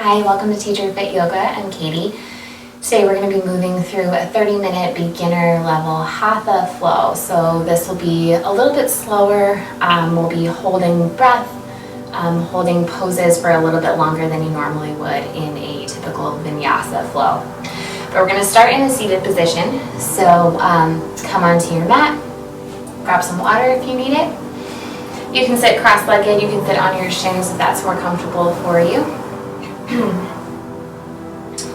Hi, welcome to Teacher Fit Yoga. I'm Katie. Today we're going to be moving through a 30-minute beginner level Hatha flow. So this will be a little bit slower. We'll be holding breath, holding poses for a little bit longer than you normally would in a typical vinyasa flow. But we're going to start in a seated position. So come onto your mat, grab some water if you need it. You can sit cross-legged, you can sit on your shins if that's more comfortable for you.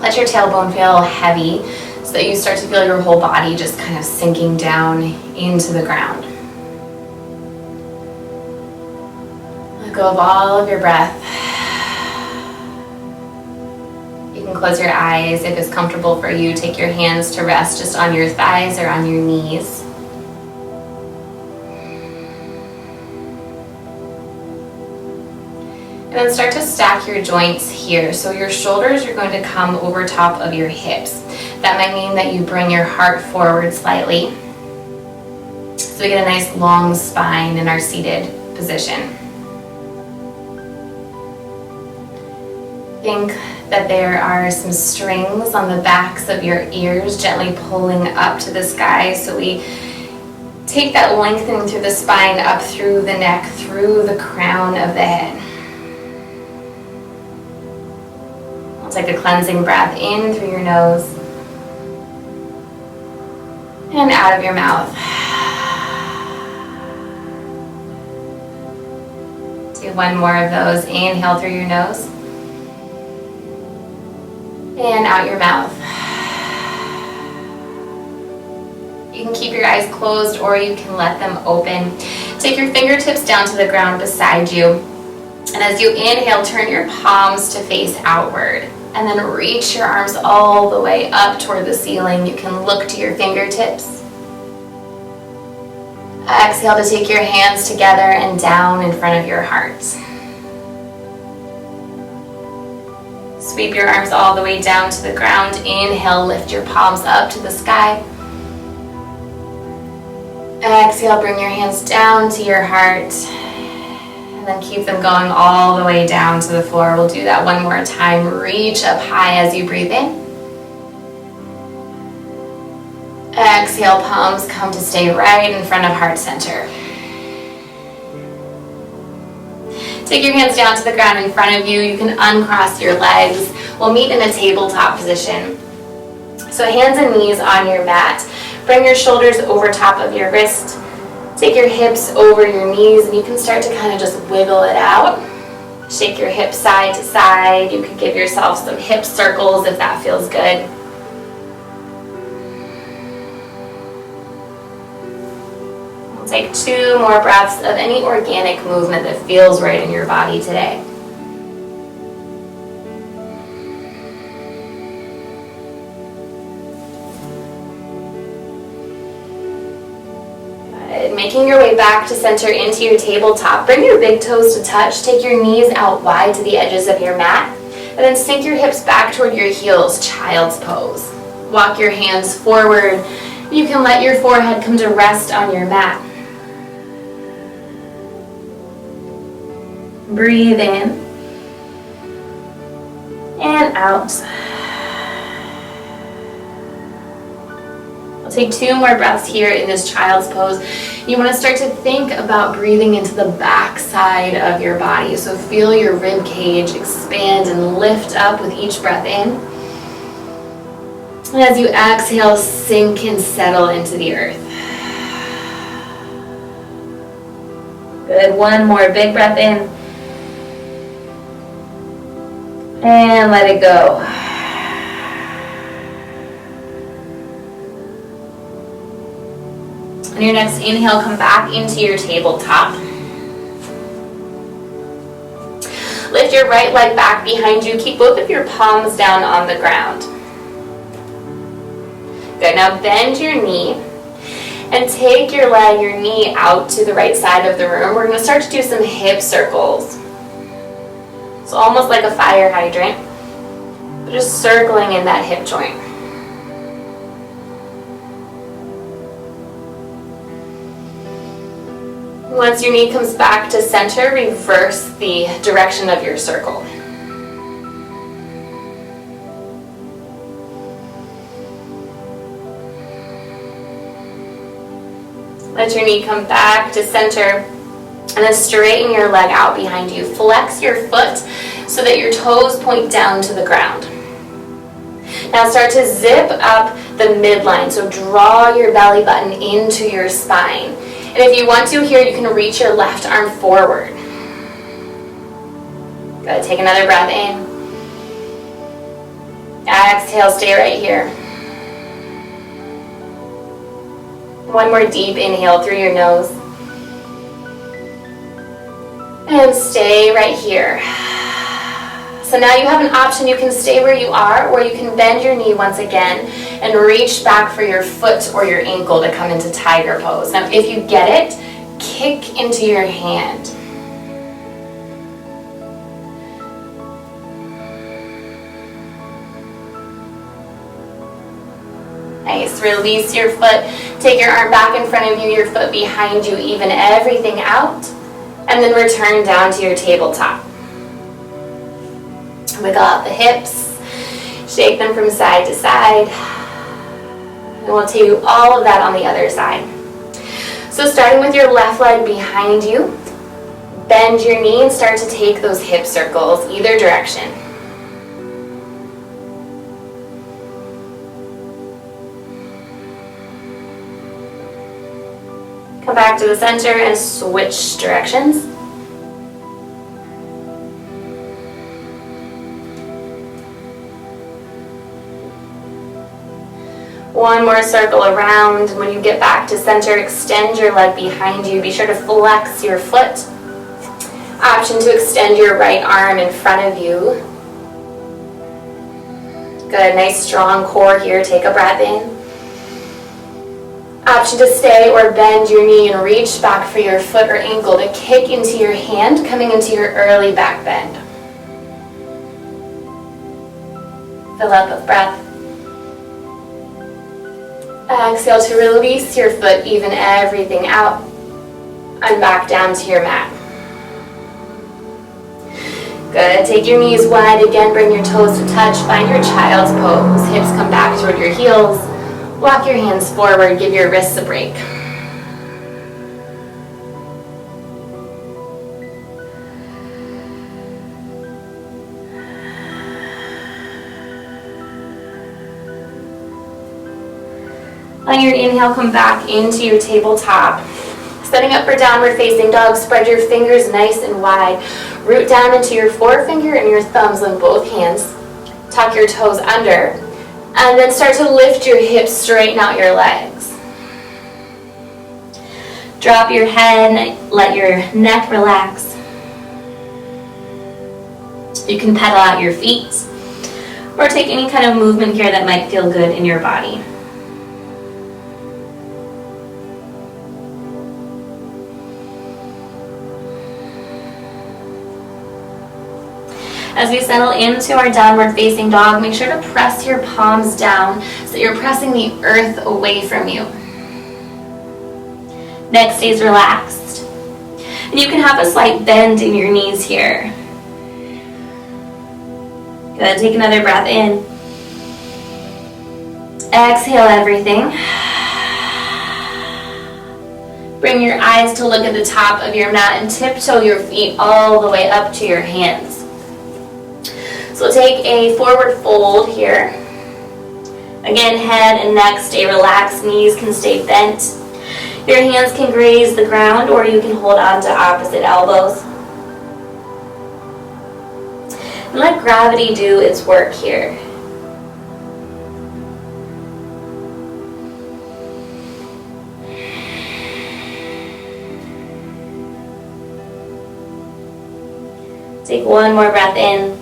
Let your tailbone feel heavy so that you start to feel your whole body just kind of sinking down into the ground. Let go of all of your breath. You can close your eyes if it's comfortable for you. Take your hands to rest just on your thighs or on your knees. And then start to stack your joints here. So your shoulders are going to come over top of your hips. That might mean that you bring your heart forward slightly. So we get a nice long spine in our seated position. Think that there are some strings on the backs of your ears gently pulling up to the sky. So we take that lengthening through the spine up through the neck, through the crown of the head. Take a cleansing breath in through your nose and out of your mouth. Do one more of those. Inhale through your nose and out your mouth. You can keep your eyes closed or you can let them open. Take your fingertips down to the ground beside you. And as you inhale, turn your palms to face outward. And then reach your arms all the way up toward the ceiling. You can look to your fingertips. Exhale to take your hands together and down in front of your heart. Sweep your arms all the way down to the ground. Inhale, lift your palms up to the sky. Exhale, bring your hands down to your heart. Then keep them going all the way down to the floor. We'll do that one more time. Reach up high as you breathe in. Exhale, palms come to stay right in front of heart center. Take your hands down to the ground in front of you. You can uncross your legs. We'll meet in a tabletop position. So hands and knees on your mat. Bring your shoulders over top of your wrist. Take your hips over your knees and you can start to kind of just wiggle it out. Shake your hips side to side. You could give yourself some hip circles if that feels good. We'll take 2 more breaths of any organic movement that feels right in your body today. Making your way back to center into your tabletop. Bring your big toes to touch. Take your knees out wide to the edges of your mat. And then sink your hips back toward your heels, child's pose. Walk your hands forward. You can let your forehead come to rest on your mat. Breathe in and out. We'll take 2 more breaths here in this child's pose. You want to start to think about breathing into the back side of your body. So feel your rib cage expand and lift up with each breath in. And as you exhale, sink and settle into the earth. Good. One more big breath in. And let it go. On your next inhale, come back into your tabletop. Lift your right leg back behind you. Keep both of your palms down on the ground. Good. Now bend your knee and take your knee out to the right side of the room. We're going to start to do some hip circles. It's almost like a fire hydrant, but just circling in that hip joint. Once your knee comes back to center, reverse the direction of your circle. Let your knee come back to center, and then straighten your leg out behind you. Flex your foot so that your toes point down to the ground. Now start to zip up the midline, so draw your belly button into your spine. And if you want to here, you can reach your left arm forward. Good, take another breath in. Exhale, stay right here. One more deep inhale through your nose. And stay right here. So now you have an option. You can stay where you are, or you can bend your knee once again and reach back for your foot or your ankle to come into tiger pose. Now if you get it, kick into your hand. Nice. Release your foot. Take your arm back in front of you, your foot behind you, even everything out. And then return down to your tabletop. Wiggle out the hips. Shake them from side to side. And we'll do all of that on the other side. So starting with your left leg behind you, bend your knee and start to take those hip circles either direction. Come back to the center and switch directions. One more circle around. When you get back to center, extend your leg behind you. Be sure to flex your foot. Option to extend your right arm in front of you. Good, nice strong core here. Take a breath in. Option to stay or bend your knee and reach back for your foot or ankle to kick into your hand, coming into your early back bend. Fill up with breath. Exhale to release your foot, even everything out, and back down to your mat. Good. Take your knees wide again, bring your toes to touch, find your child's pose. Hips come back toward your heels. Walk your hands forward, give your wrists a break. On your inhale, come back into your tabletop. Setting up for downward facing dog, spread your fingers nice and wide. Root down into your forefinger and your thumbs on both hands. Tuck your toes under. And then start to lift your hips, straighten out your legs. Drop your head, let your neck relax. You can pedal out your feet or take any kind of movement here that might feel good in your body. As we settle into our downward facing dog, make sure to press your palms down so that you're pressing the earth away from you. Neck stays relaxed. And you can have a slight bend in your knees here. Good, take another breath in. Exhale everything. Bring your eyes to look at the top of your mat and tiptoe your feet all the way up to your hands. So take a forward fold here. Again, head and neck stay relaxed, knees can stay bent. Your hands can graze the ground or you can hold on to opposite elbows. And let gravity do its work here. Take one more breath in.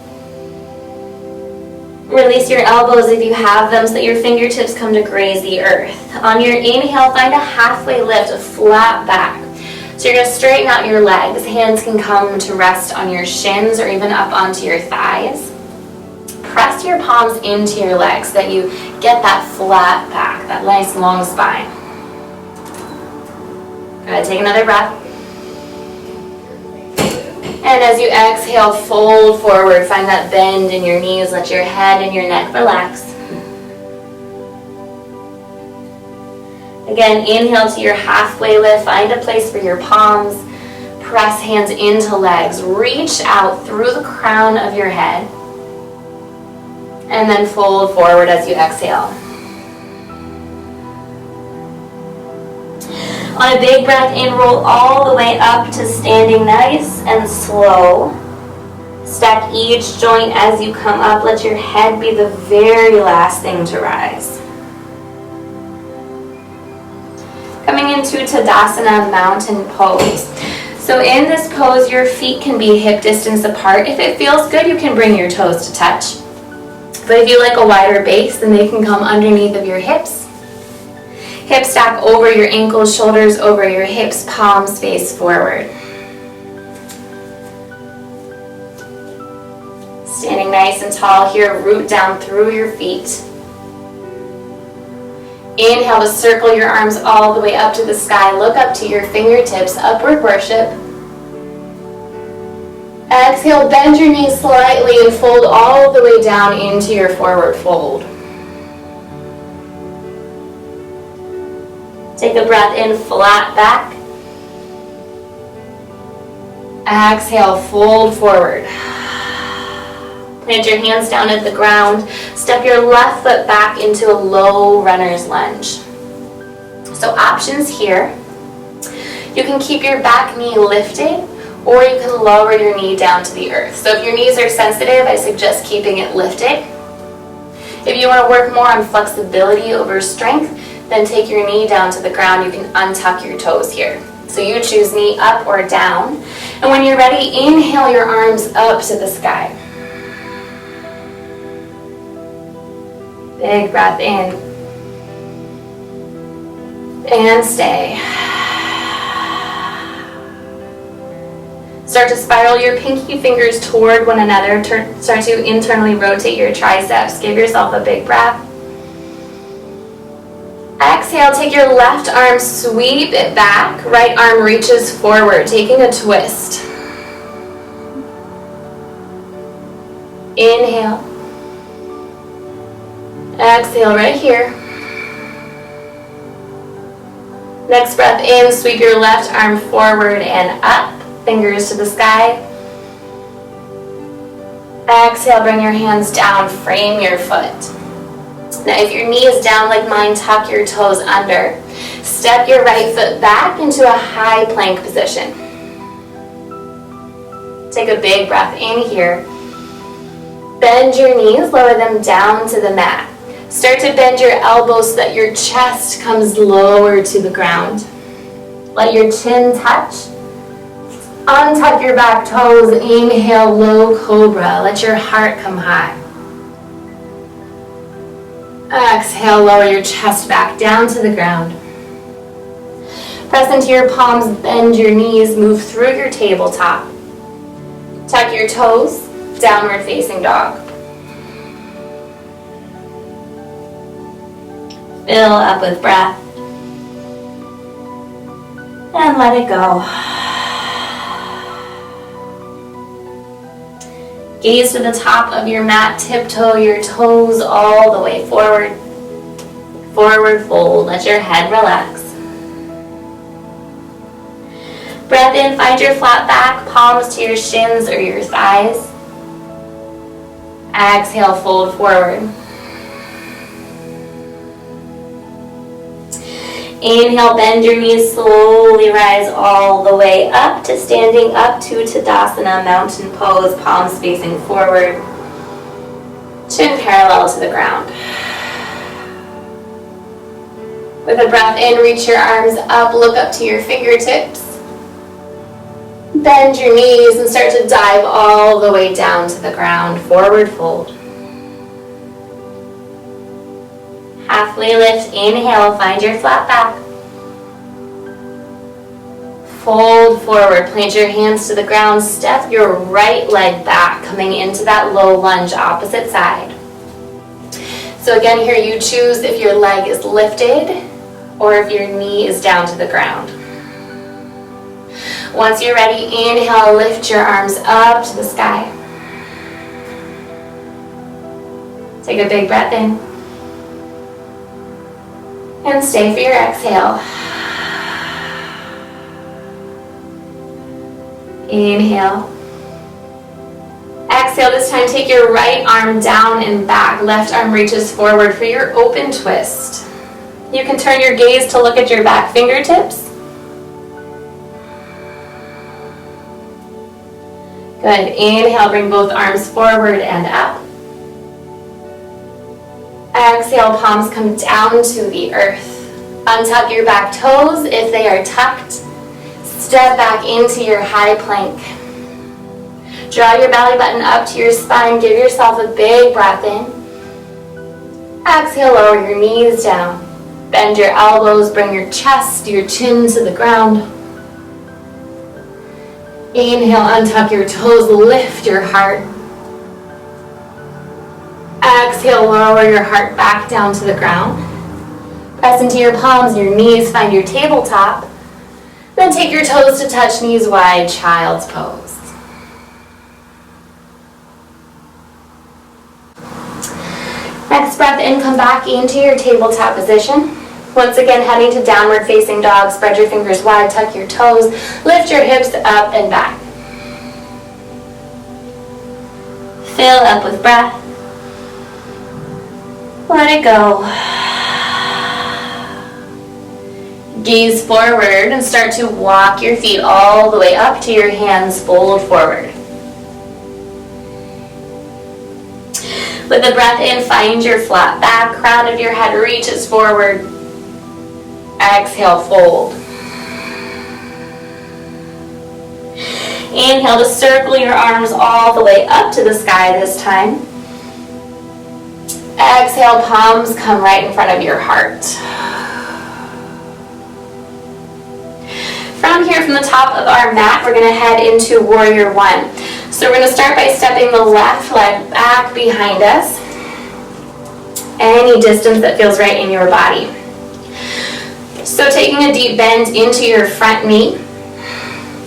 Release your elbows if you have them so that your fingertips come to graze the earth. On your inhale, find a halfway lift, a flat back. So you're going to straighten out your legs. Hands can come to rest on your shins or even up onto your thighs. Press your palms into your legs so that you get that flat back, that nice long spine. Good, take another breath. And as you exhale, fold forward. Find that bend in your knees. Let your head and your neck relax. Again, inhale to your halfway lift. Find a place for your palms. Press hands into legs. Reach out through the crown of your head. And then fold forward as you exhale. On a big breath in, roll all the way up to standing nice and slow. Stack each joint as you come up. Let your head be the very last thing to rise. Coming into Tadasana, mountain pose. So in this pose, your feet can be hip distance apart. If it feels good, you can bring your toes to touch. But if you like a wider base, then they can come underneath of your hips. Hips stack over your ankles, shoulders over your hips, palms face forward. Standing nice and tall here, root down through your feet. Inhale to circle your arms all the way up to the sky. Look up to your fingertips, upward worship. Exhale, bend your knees slightly and fold all the way down into your forward fold. Take a breath in, flat back. Exhale, fold forward. Plant your hands down at the ground. Step your left foot back into a low runner's lunge. So options here. You can keep your back knee lifted, or you can lower your knee down to the earth. So if your knees are sensitive, I suggest keeping it lifted. If you want to work more on flexibility over strength, then take your knee down to the ground. You can untuck your toes here. So you choose knee up or down. And when you're ready, inhale your arms up to the sky. Big breath in. And stay. Start to spiral your pinky fingers toward one another. Start to internally rotate your triceps. Give yourself a big breath. Exhale, take your left arm, sweep it back. Right arm reaches forward, taking a twist. Inhale. Exhale right here. Next breath in, sweep your left arm forward and up. Fingers to the sky. Exhale, bring your hands down, frame your foot. Now if your knee is down like mine, tuck your toes under. Step your right foot back into a high plank position. Take a big breath in here. Bend your knees, lower them down to the mat. Start to bend your elbows so that your chest comes lower to the ground. Let your chin touch. Untuck your back toes. Inhale, low cobra. Let your heart come high. Exhale, lower your chest back down to the ground. Press into your palms, bend your knees, move through your tabletop. Tuck your toes, downward facing dog. Fill up with breath. And let it go. Gaze to the top of your mat, tiptoe your toes all the way forward. Forward fold, let your head relax. Breath in, find your flat back, palms to your shins or your thighs. Exhale, fold forward. Inhale, bend your knees, slowly rise all the way up to standing up to Tadasana, mountain pose, palms facing forward, chin parallel to the ground. With a breath in, reach your arms up, look up to your fingertips. Bend your knees and start to dive all the way down to the ground, forward fold. Halfway lift, inhale, find your flat back. Fold forward, plant your hands to the ground, step your right leg back, coming into that low lunge, opposite side. So again, here you choose if your leg is lifted or if your knee is down to the ground. Once you're ready, inhale, lift your arms up to the sky. Take a big breath in. And stay for your exhale. Inhale. Exhale, this time take your right arm down and back. Left arm reaches forward for your open twist. You can turn your gaze to look at your back fingertips. Good. Inhale, bring both arms forward and up. Exhale, palms come down to the earth. Untuck your back toes if they are tucked. Step back into your high plank. Draw your belly button up to your spine. Give yourself a big breath in. Exhale, lower your knees down. Bend your elbows, bring your chest, your chin to the ground. Inhale, untuck your toes, lift your heart. Exhale, lower your heart back down to the ground. Press into your palms, your knees, find your tabletop. Then take your toes to touch, knees wide, child's pose. Next breath in, come back into your tabletop position. Once again, heading to downward facing dog. Spread your fingers wide, tuck your toes, lift your hips up and back. Fill up with breath. Let it go. Gaze forward and start to walk your feet all the way up to your hands fold forward. With the breath in, find your flat back, crown of your head reaches forward. Exhale, fold. Inhale to circle your arms all the way up to the sky this time. Exhale, palms come right in front of your heart. From here, from the top of our mat, we're going to head into Warrior One. So we're going to start by stepping the left leg back behind us, any distance that feels right in your body. So taking a deep bend into your front knee.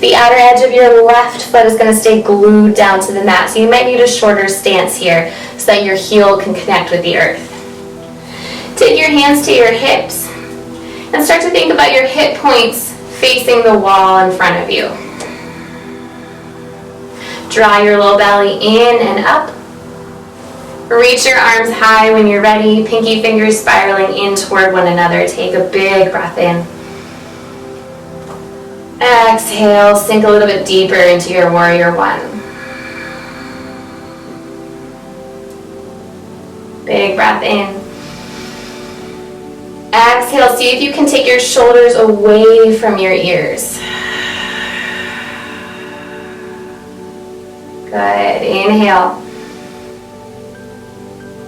The outer edge of your left foot is going to stay glued down to the mat, so you might need a shorter stance here so that your heel can connect with the earth. Take your hands to your hips and start to think about your hip points facing the wall in front of you. Draw your low belly in and up. Reach your arms high when you're ready, pinky fingers spiraling in toward one another. Take a big breath in. Exhale, sink a little bit deeper into your Warrior One. Big breath in. Exhale, see if you can take your shoulders away from your ears. Good. Inhale.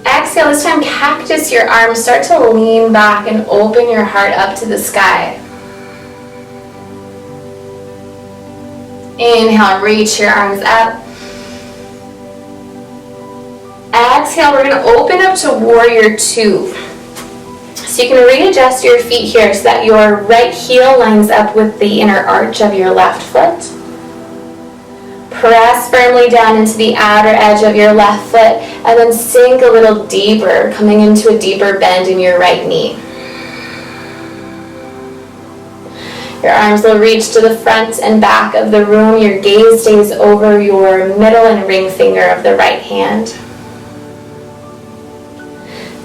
Exhale, this time cactus your arms. Start to lean back and open your heart up to the sky. Inhale, reach your arms up. Exhale, we're going to open up to Warrior Two. So you can readjust your feet here so that your right heel lines up with the inner arch of your left foot. Press firmly down into the outer edge of your left foot and then sink a little deeper, coming into a deeper bend in your right knee. Your arms will reach to the front and back of the room. Your gaze stays over your middle and ring finger of the right hand.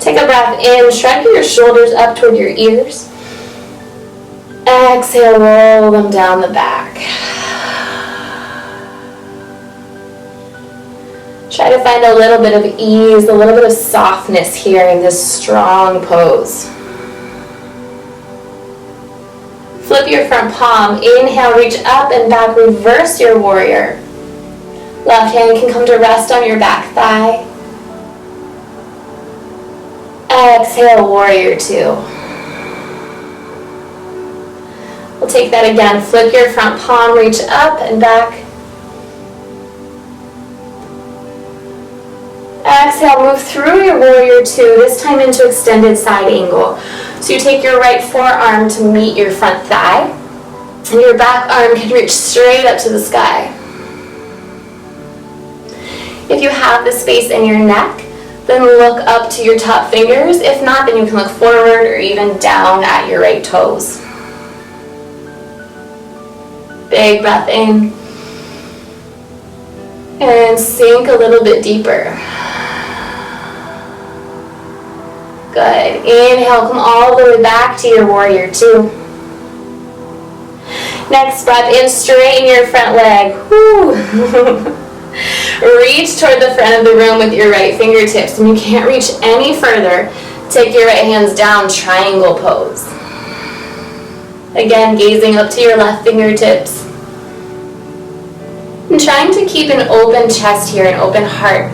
Take a breath in, shrug your shoulders up toward your ears. Exhale, roll them down the back. Try to find a little bit of ease, a little bit of softness here in this strong pose. Flip your front palm. Inhale, reach up and back. Reverse your warrior. Left hand can come to rest on your back thigh. Exhale, Warrior Two. We'll take that again. Flip your front palm, reach up and back. Exhale, move through your Warrior Two, this time into extended side angle. So you take your right forearm to meet your front thigh, and your back arm can reach straight up to the sky. If you have the space in your neck, Then look up to your top fingers. If not, then you can look forward or even down at your right toes. Big breath in. And sink a little bit deeper. Good. Inhale, come all the way back to your warrior two. Next breath in, straighten your front leg. Woo. Reach toward the front of the room with your right fingertips. And you can't reach any further, take your right hands down, triangle pose. Again, gazing up to your left fingertips. And trying to keep an open chest here, an open heart.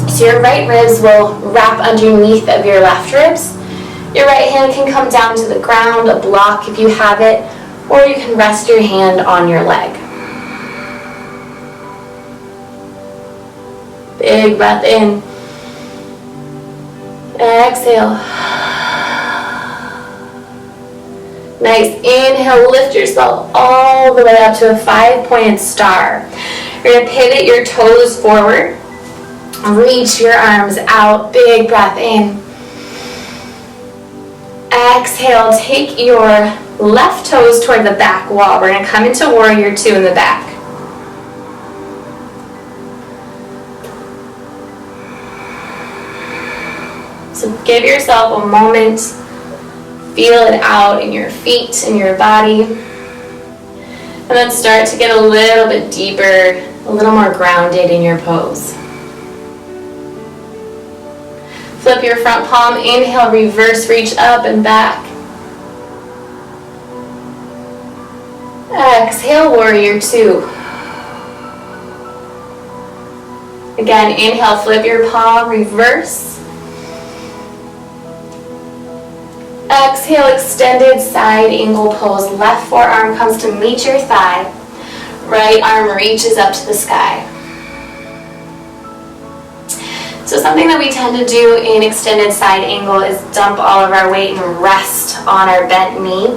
So your right ribs will wrap underneath of your left ribs. Your right hand can come down to the ground, a block if you have it, or you can rest your hand on your leg. Big breath in. Exhale. Nice. Inhale, lift yourself all the way up to a 5-pointed star. You're going to pivot your toes forward. Reach your arms out. Big breath in. Exhale, take your left toes toward the back wall. We're going to come into warrior two in the back. So give yourself a moment. Feel it out in your feet, in your body. And then start to get a little bit deeper, a little more grounded in your pose. Flip your front palm, inhale, reverse, reach up and back. Exhale, warrior two. Again, inhale, flip your palm, reverse. Exhale, extended side angle pose. Left forearm comes to meet your thigh. Right arm reaches up to the sky. So something that we tend to do in extended side angle is dump all of our weight and rest on our bent knee.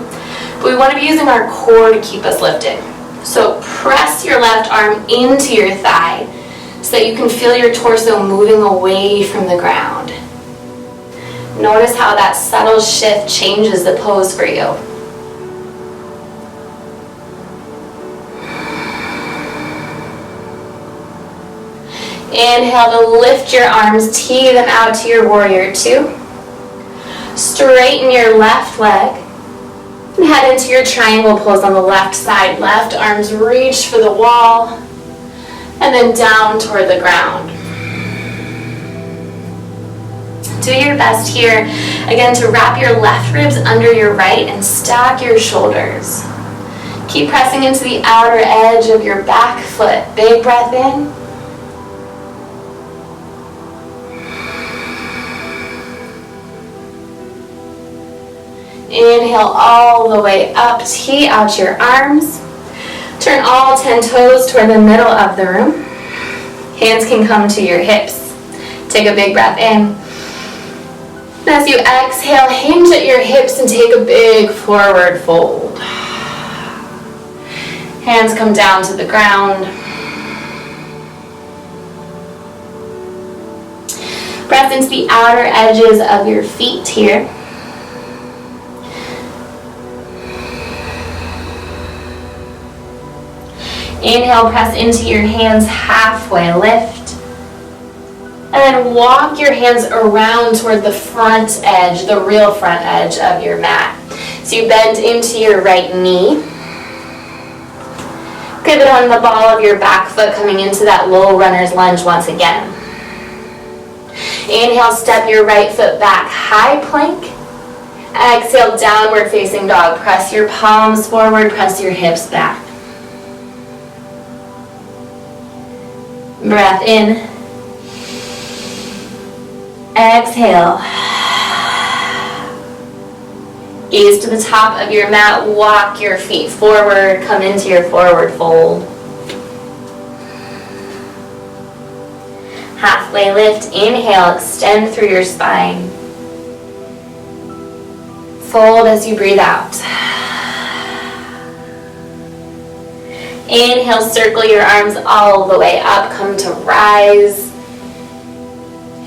But we want to be using our core to keep us lifted. So press your left arm into your thigh so that you can feel your torso moving away from the ground. Notice how that subtle shift changes the pose for you. Inhale to lift your arms, tee them out to your warrior two. Straighten your left leg and head into your triangle pose on the left side. Left arms reach for the wall and then down toward the ground. Do your best here, again, to wrap your left ribs under your right and stack your shoulders. Keep pressing into the outer edge of your back foot. Big breath in. Inhale all the way up, tee out your arms. Turn all 10 toes toward the middle of the room. Hands can come to your hips. Take a big breath in. As you exhale, hinge at your hips and take a big forward fold. Hands come down to the ground. Press into the outer edges of your feet here. Inhale, press into your hands, halfway lift. And then walk your hands around toward the front edge, the real front edge of your mat. So you bend into your right knee. Pivot on the ball of your back foot, coming into that low runner's lunge once again. Inhale, step your right foot back, high plank. Exhale, downward facing dog. Press your palms forward, press your hips back. Breath in. Exhale. Gaze to the top of your mat, walk your feet forward, come into your forward fold. Halfway lift, inhale, extend through your spine. Fold as you breathe out. Inhale, circle your arms all the way up, come to rise.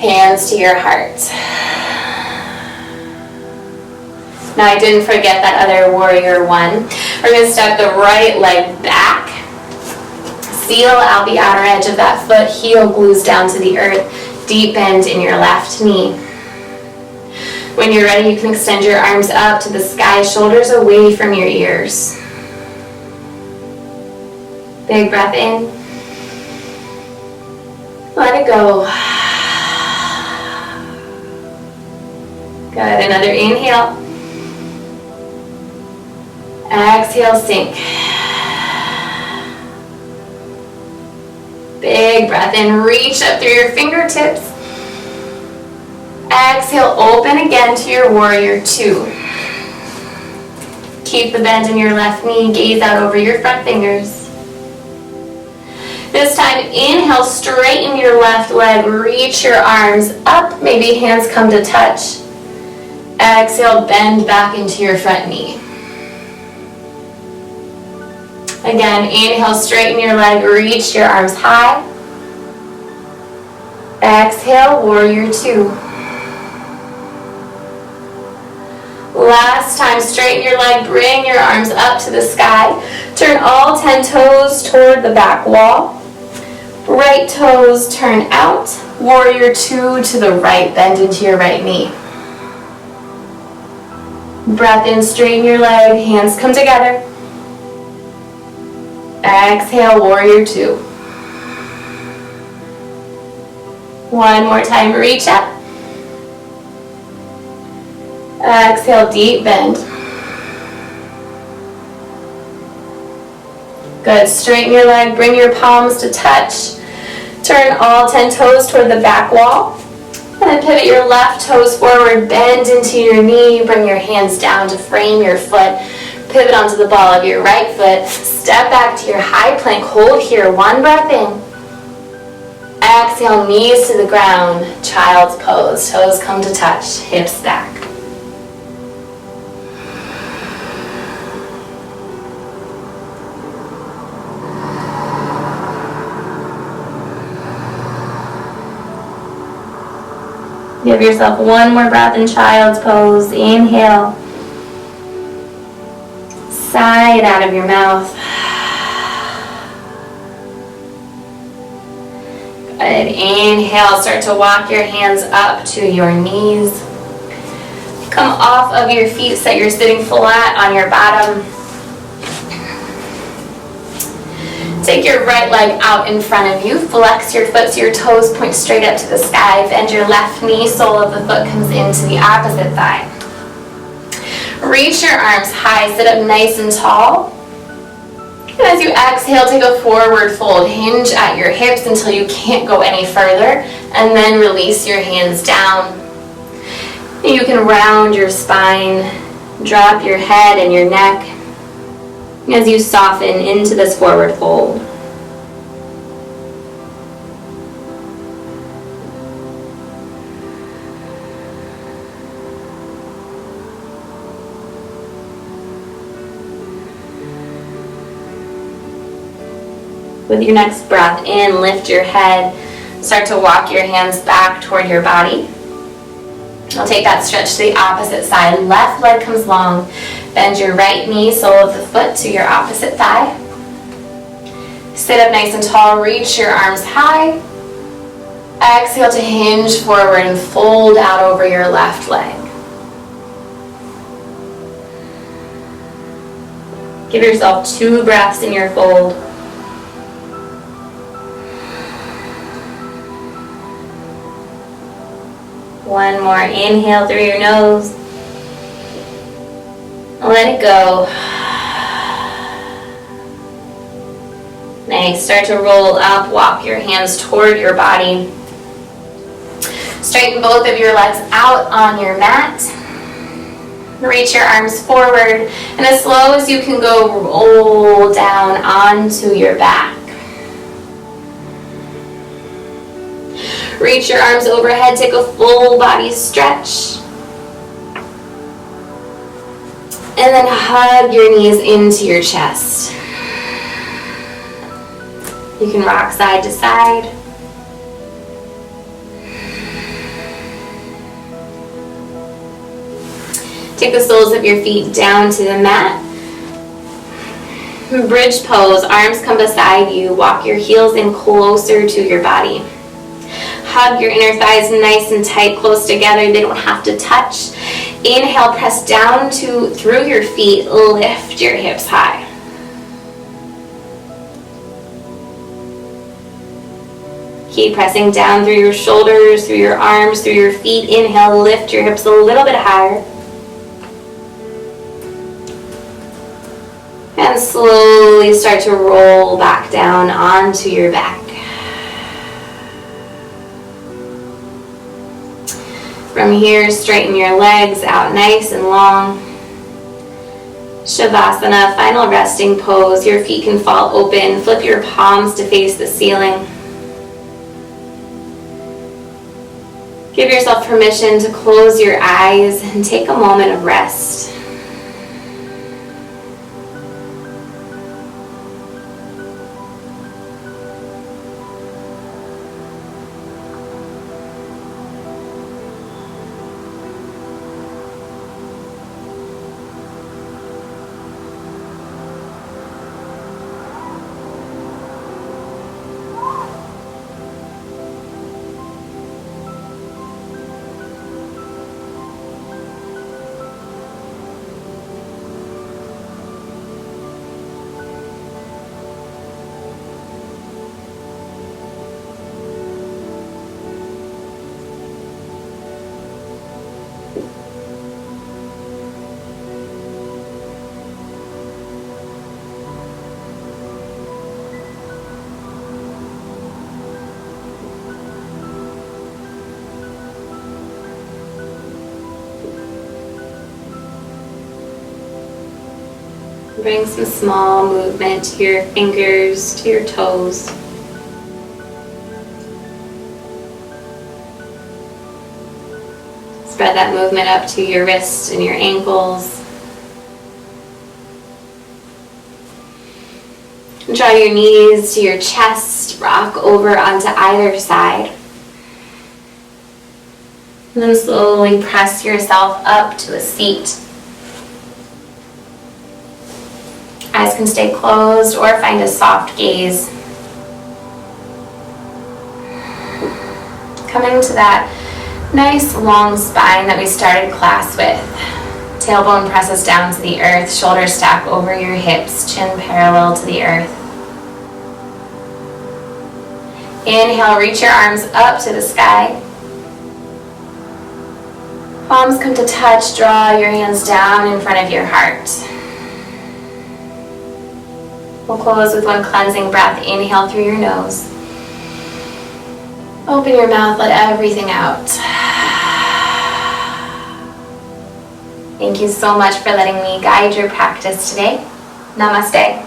Hands to your heart. Now I didn't forget that other warrior one. We're going to step the right leg back. Seal out the outer edge of that foot. Heel glues down to the earth. Deep bend in your left knee. When you're ready, you can extend your arms up to the sky, shoulders away from your ears. Big breath in. Let it go. Good. Another inhale. Exhale, sink. Big breath in. Reach up through your fingertips. Exhale, open again to your warrior two. Keep the bend in your left knee. Gaze out over your front fingers. This time, inhale, straighten your left leg. Reach your arms up. Maybe hands come to touch. Exhale, bend back into your front knee. Again, inhale, straighten your leg, reach your arms high. Exhale, warrior two. Last time, straighten your leg, bring your arms up to the sky. Turn all 10 toes toward the back wall. Right toes turn out. Warrior two to the right, bend into your right knee. Breath in, straighten your leg, hands come together. Exhale, warrior two. One more time, reach up. Exhale, deep bend. Good, straighten your leg, bring your palms to touch. Turn all 10 toes toward the back wall. And then pivot your left toes forward, bend into your knee, bring your hands down to frame your foot. Pivot onto the ball of your right foot. Step back to your high plank. Hold here. One breath in. Exhale, knees to the ground. Child's pose. Toes come to touch. Hips back. Give yourself one more breath in child's pose. Inhale. Sigh it out of your mouth. Good. Inhale. Start to walk your hands up to your knees. Come off of your feet so you're sitting flat on your bottom. Take your right leg out in front of you. Flex your foot so your toes point straight up to the sky. Bend your left knee. Sole of the foot comes into the opposite thigh. Reach your arms high. Sit up nice and tall. And as you exhale, take a forward fold. Hinge at your hips until you can't go any further. And then release your hands down. You can round your spine. Drop your head and your neck as you soften into this forward fold. With your next breath in, lift your head. Start to walk your hands back toward your body. I'll take that stretch to the opposite side. Left leg comes long. Bend your right knee, sole of the foot to your opposite thigh. Sit up nice and tall. Reach your arms high. Exhale to hinge forward and fold out over your left leg. Give yourself 2 breaths in your fold. One more inhale through your nose. Let it go. Nice. Start to roll up. Walk your hands toward your body. Straighten both of your legs out on your mat. Reach your arms forward. And as slow as you can go, roll down onto your back. Reach your arms overhead. Take a full body stretch. And then hug your knees into your chest. You can rock side to side. Take the soles of your feet down to the mat. Bridge pose, arms come beside you. Walk your heels in closer to your body. Hug your inner thighs nice and tight, close together. They don't have to touch. Inhale, press down through your feet. Lift your hips high. Keep pressing down through your shoulders, through your arms, through your feet. Inhale, lift your hips a little bit higher. And slowly start to roll back down onto your back. From here, straighten your legs out nice and long. Shavasana, final resting pose. Your feet can fall open. Flip your palms to face the ceiling. Give yourself permission to close your eyes and take a moment of rest. Bring some small movement to your fingers, to your toes. Spread that movement up to your wrists and your ankles. Draw your knees to your chest, rock over onto either side. And then slowly press yourself up to a seat. Eyes can stay closed or find a soft gaze. Coming to that nice long spine that we started class with. Tailbone presses down to the earth, shoulders stack over your hips, chin parallel to the earth. Inhale, reach your arms up to the sky. Palms come to touch, draw your hands down in front of your heart. We'll close with one cleansing breath. Inhale through your nose. Open your mouth, let everything out. Thank you so much for letting me guide your practice today. Namaste.